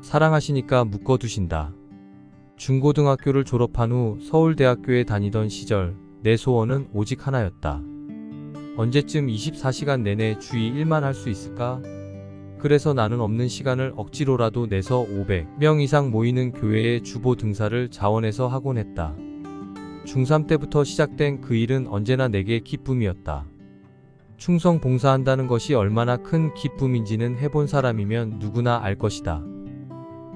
사랑하시니까 묶어두신다. 중고등학교를 졸업한 후 서울대학교에 다니던 시절 내 소원은 오직 하나였다. 언제쯤 24시간 내내 주의 일만 할 수 있을까? 그래서 나는 없는 시간을 억지로라도 내서 500명 이상 모이는 교회의 주보 등사를 자원해서 하곤 했다. 중3 때부터 시작된 그 일은 언제나 내게 기쁨이었다. 충성 봉사한다는 것이 얼마나 큰 기쁨인지는 해본 사람이면 누구나 알 것이다.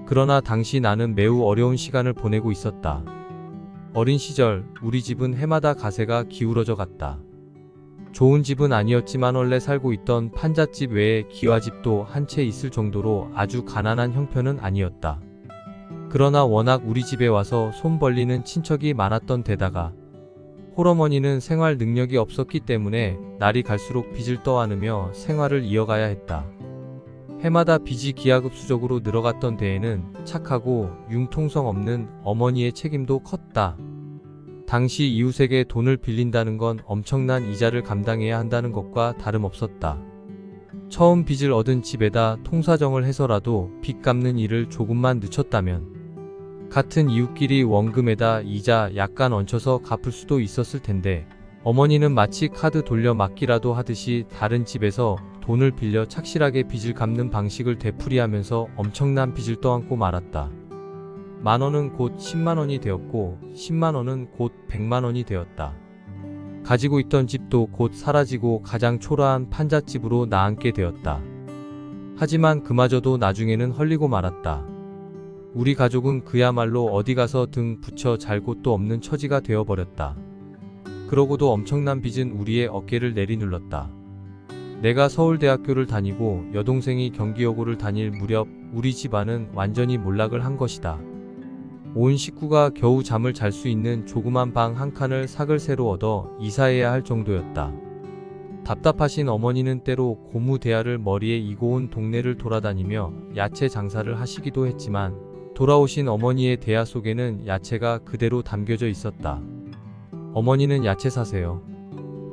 그러나 당시 나는 매우 어려운 시간을 보내고 있었다. 어린 시절 우리 집은 해마다 가세가 기울어져 갔다. 좋은 집은 아니었지만 원래 살고 있던 판잣집 외에 기와집도 한 채 있을 정도로 아주 가난한 형편은 아니었다. 그러나 워낙 우리 집에 와서 손 벌리는 친척이 많았던 데다가 홀어머니는 생활 능력이 없었기 때문에 날이 갈수록 빚을 떠안으며 생활을 이어가야 했다. 해마다 빚이 기하급수적으로 늘어갔던 데에는 착하고 융통성 없는 어머니의 책임도 컸다. 당시 이웃에게 돈을 빌린다는 건 엄청난 이자를 감당해야 한다는 것과 다름없었다. 처음 빚을 얻은 집에다 통사정을 해서라도 빚 갚는 일을 조금만 늦췄다면 같은 이웃끼리 원금에다 이자 약간 얹혀서 갚을 수도 있었을 텐데 어머니는 마치 카드 돌려 막기라도 하듯이 다른 집에서 돈을 빌려 착실하게 빚을 갚는 방식을 되풀이하면서 엄청난 빚을 떠안고 말았다. 10,000원은 곧 100,000원이 되었고 100,000원은 곧 100,000원이 되었다. 가지고 있던 집도 곧 사라지고 가장 초라한 판잣집으로 나앉게 되었다. 하지만 그마저도 나중에는 헐리고 말았다. 우리 가족은 그야말로 어디 가서 등 붙여 잘 곳도 없는 처지가 되어버렸다. 그러고도 엄청난 빚은 우리의 어깨를 내리눌렀다. 내가 서울대학교를 다니고 여동생이 경기여고를 다닐 무렵 우리 집안은 완전히 몰락을 한 것이다. 온 식구가 겨우 잠을 잘 수 있는 조그만 방 한 칸을 사글세로 얻어 이사해야 할 정도였다. 답답하신 어머니는 때로 고무대야를 머리에 이고 온 동네를 돌아다니며 야채 장사를 하시기도 했지만 돌아오신 어머니의 대야 속에는 야채가 그대로 담겨져 있었다. 어머니는 야채 사세요.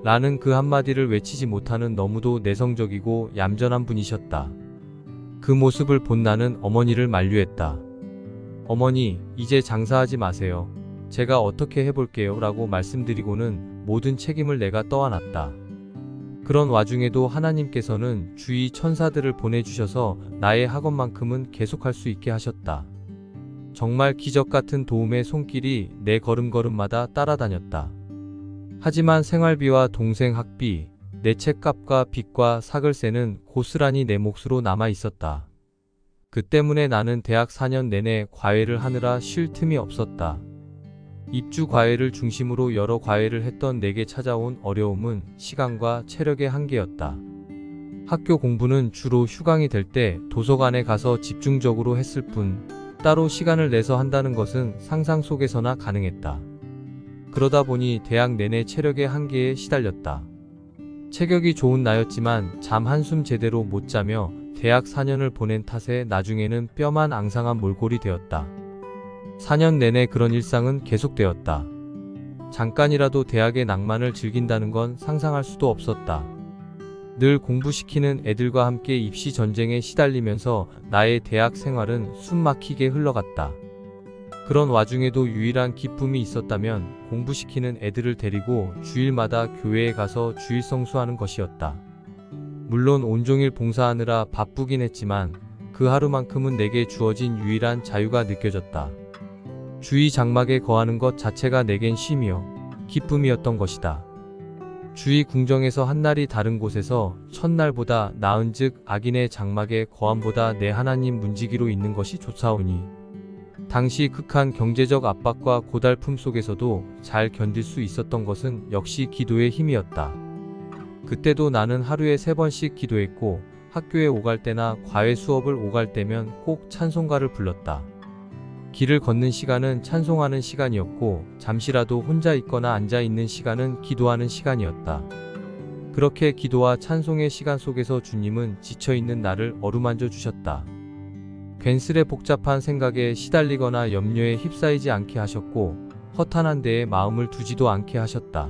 라는 그 한마디를 외치지 못하는 너무도 내성적이고 얌전한 분이셨다. 그 모습을 본 나는 어머니를 만류했다. 어머니, 이제 장사하지 마세요. 제가 어떻게 해볼게요. 라고 말씀드리고는 모든 책임을 내가 떠안았다. 그런 와중에도 하나님께서는 주위 천사들을 보내주셔서 나의 학원만큼은 계속할 수 있게 하셨다. 정말 기적같은 도움의 손길이 내 걸음걸음마다 따라다녔다. 하지만 생활비와 동생 학비, 내 책값과 빚과 사글세는 고스란히 내 몫으로 남아 있었다. 그 때문에 나는 대학 4년 내내 과외를 하느라 쉴 틈이 없었다. 입주 과외를 중심으로 여러 과외를 했던 내게 찾아온 어려움은 시간과 체력의 한계였다. 학교 공부는 주로 휴강이 될 때 도서관에 가서 집중적으로 했을 뿐 따로 시간을 내서 한다는 것은 상상 속에서나 가능했다. 그러다 보니 대학 내내 체력의 한계에 시달렸다. 체격이 좋은 나였지만 잠 한숨 제대로 못 자며 대학 4년을 보낸 탓에 나중에는 뼈만 앙상한 몰골이 되었다. 4년 내내 그런 일상은 계속되었다. 잠깐이라도 대학의 낭만을 즐긴다는 건 상상할 수도 없었다. 늘 공부시키는 애들과 함께 입시 전쟁에 시달리면서 나의 대학 생활은 숨막히게 흘러갔다. 그런 와중에도 유일한 기쁨이 있었다면 공부시키는 애들을 데리고 주일마다 교회에 가서 주일 성수하는 것이었다. 물론 온종일 봉사하느라 바쁘긴 했지만 그 하루만큼은 내게 주어진 유일한 자유가 느껴졌다. 주위 장막에 거하는 것 자체가 내겐 쉼이요 기쁨이었던 것이다. 주위 궁정에서 한날이 다른 곳에서 첫날보다 나은즉 악인의 장막에 거함보다 내 하나님 문지기로 있는 것이 좋사오니 당시 극한 경제적 압박과 고달픔 속에서도 잘 견딜 수 있었던 것은 역시 기도의 힘이었다. 그때도 나는 하루에 3번씩 기도했고 학교에 오갈 때나 과외 수업을 오갈 때면 꼭 찬송가를 불렀다. 길을 걷는 시간은 찬송하는 시간이었고 잠시라도 혼자 있거나 앉아 있는 시간은 기도하는 시간이었다. 그렇게 기도와 찬송의 시간 속에서 주님은 지쳐있는 나를 어루만져 주셨다. 괜스레 복잡한 생각에 시달리거나 염려에 휩싸이지 않게 하셨고 허탄한 데에 마음을 두지도 않게 하셨다.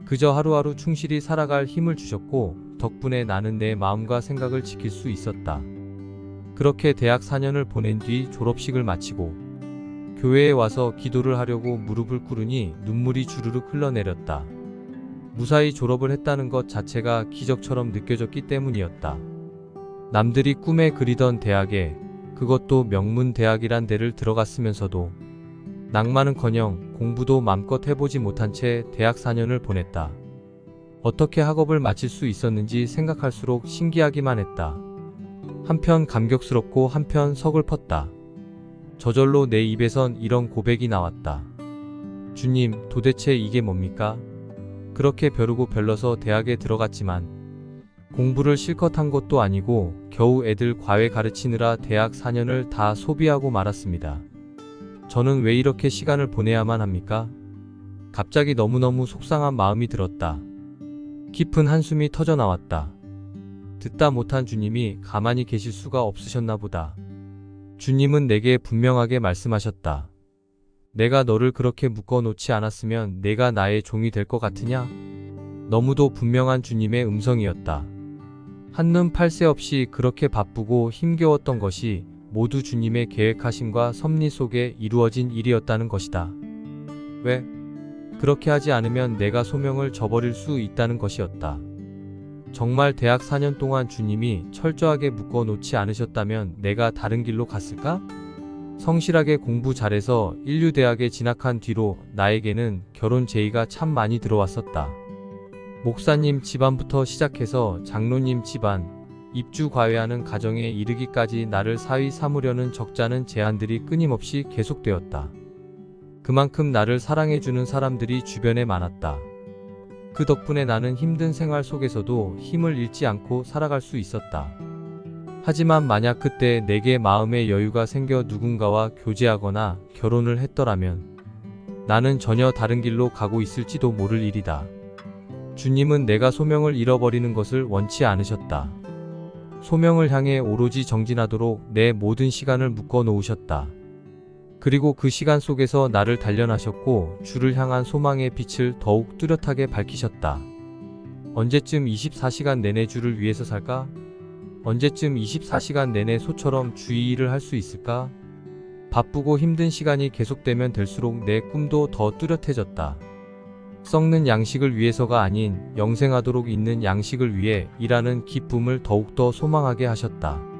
그저 하루하루 충실히 살아갈 힘을 주셨고 덕분에 나는 내 마음과 생각을 지킬 수 있었다. 그렇게 대학 4년을 보낸 뒤 졸업식을 마치고 교회에 와서 기도를 하려고 무릎을 꿇으니 눈물이 주르륵 흘러내렸다. 무사히 졸업을 했다는 것 자체가 기적처럼 느껴졌기 때문이었다. 남들이 꿈에 그리던 대학에, 그것도 명문 대학이란 데를 들어갔으면서도 낭만은커녕 공부도 맘껏 해보지 못한 채 대학 4년을 보냈다. 어떻게 학업을 마칠 수 있었는지 생각할수록 신기하기만 했다. 한편 감격스럽고 한편 서글펐다. 저절로 내 입에선 이런 고백이 나왔다. 주님, 도대체 이게 뭡니까? 그렇게 벼르고 별러서 대학에 들어갔지만 공부를 실컷 한 것도 아니고 겨우 애들 과외 가르치느라 대학 4년을 다 소비하고 말았습니다. 저는 왜 이렇게 시간을 보내야만 합니까? 갑자기 너무너무 속상한 마음이 들었다. 깊은 한숨이 터져 나왔다. 듣다 못한 주님이 가만히 계실 수가 없으셨나 보다. 주님은 내게 분명하게 말씀하셨다. 내가 너를 그렇게 묶어놓지 않았으면 내가 나의 종이 될 것 같으냐? 너무도 분명한 주님의 음성이었다. 한눈 팔 새 없이 그렇게 바쁘고 힘겨웠던 것이 모두 주님의 계획하심과 섭리 속에 이루어진 일이었다는 것이다. 왜? 그렇게 하지 않으면 내가 소명을 저버릴 수 있다는 것이었다. 정말 대학 4년 동안 주님이 철저하게 묶어놓지 않으셨다면 내가 다른 길로 갔을까? 성실하게 공부 잘해서 인류대학에 진학한 뒤로 나에게는 결혼 제의가 참 많이 들어왔었다. 목사님 집안부터 시작해서 장로님 집안, 입주 과외하는 가정에 이르기까지 나를 사위 삼으려는 적잖은 제안들이 끊임없이 계속되었다. 그만큼 나를 사랑해주는 사람들이 주변에 많았다. 그 덕분에 나는 힘든 생활 속에서도 힘을 잃지 않고 살아갈 수 있었다. 하지만 만약 그때 내게 마음의 여유가 생겨 누군가와 교제하거나 결혼을 했더라면 나는 전혀 다른 길로 가고 있을지도 모를 일이다. 주님은 내가 소명을 잃어버리는 것을 원치 않으셨다. 소명을 향해 오로지 정진하도록 내 모든 시간을 묶어 놓으셨다. 그리고 그 시간 속에서 나를 단련하셨고 주를 향한 소망의 빛을 더욱 뚜렷하게 밝히셨다. 언제쯤 24시간 내내 주를 위해서 살까? 언제쯤 24시간 내내 소처럼 주의 일을 할 수 있을까? 바쁘고 힘든 시간이 계속되면 될수록 내 꿈도 더 뚜렷해졌다. 썩는 양식을 위해서가 아닌 영생하도록 있는 양식을 위해 일하는 기쁨을 더욱더 소망하게 하셨다.